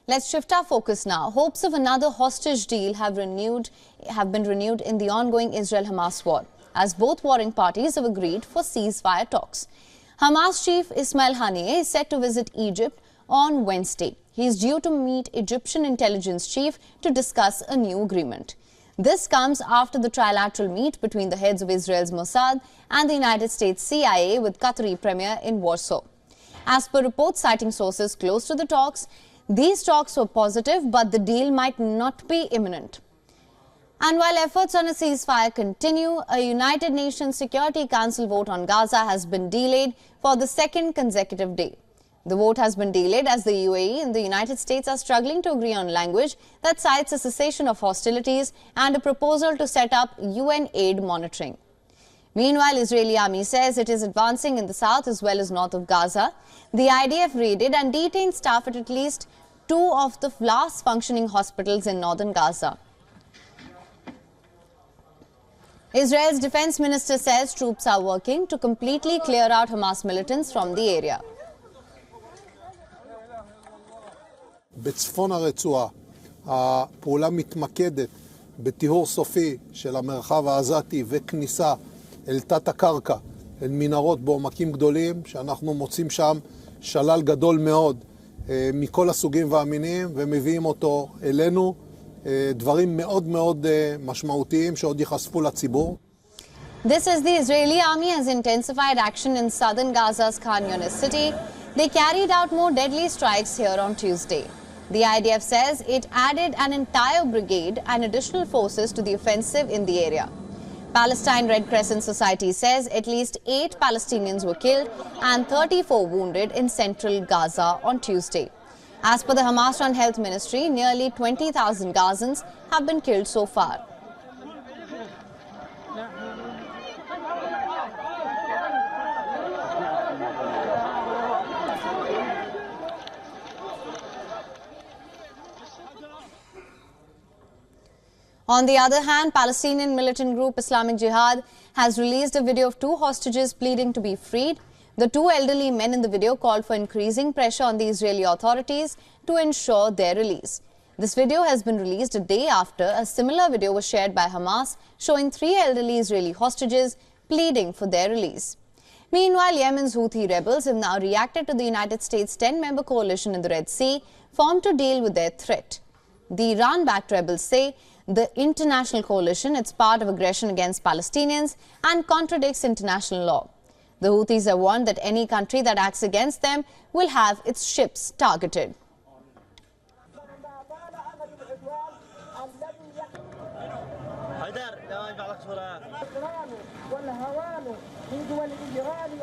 Let's shift our focus now. Hopes of another hostage deal have been renewed in the ongoing Israel-Hamas war, as both warring parties have agreed for ceasefire talks. Hamas Chief Ismail Haniyeh is set to visit Egypt on Wednesday. He is due to meet Egyptian intelligence chief to discuss a new agreement. This comes after the trilateral meet between the heads of Israel's Mossad and the United States CIA with Qatari premier in Warsaw. As per reports citing sources close to the talks, these talks were positive, but the deal might not be imminent. And while efforts on a ceasefire continue, a United Nations Security Council vote on Gaza has been delayed for the second consecutive day. The vote has been delayed as the UAE and the United States are struggling to agree on language that cites a cessation of hostilities and a proposal to set up UN aid monitoring. Meanwhile, Israeli army says it is advancing in the south as well as north of Gaza. The IDF raided and detained staff at least 2 of the last functioning hospitals in northern Gaza. Israel's defense minister says troops are working to completely clear out Hamas militants from the area. בצפון הרצועה, הפעולה מתמקדת בטיהור סופי של המרחב העזתי וכניסה אל תת הקרקע, אל מנהרות בעומקים גדולים, שאנחנו מוצאים שם שלל גדול מאוד מכל הסוגים והמינים, ומביאים אותו אלינו, דברים מאוד מאוד משמעותיים שעוד ייחשפו לציבור. This is the Israeli army has intensified action in southern Gaza's Khan Yunis city. They carried out more deadly strikes here on Tuesday. The IDF says it added an entire brigade and additional forces to the offensive in the area. Palestine Red Crescent Society says at least 8 Palestinians were killed and 34 wounded in central Gaza on Tuesday. As per the Hamas-run health ministry, nearly 20,000 Gazans have been killed so far. On the other hand, Palestinian militant group Islamic Jihad has released a video of 2 hostages pleading to be freed. The 2 elderly men in the video called for increasing pressure on the Israeli authorities to ensure their release. This video has been released a day after a similar video was shared by Hamas showing 3 elderly Israeli hostages pleading for their release. Meanwhile, Yemen's Houthi rebels have now reacted to the United States' 10-member coalition in the Red Sea formed to deal with their threat. The Iran-backed rebels say the international coalition is part of aggression against Palestinians and contradicts international law. The Houthis have warned that any country that acts against them will have its ships targeted. والهوان من دول الإيران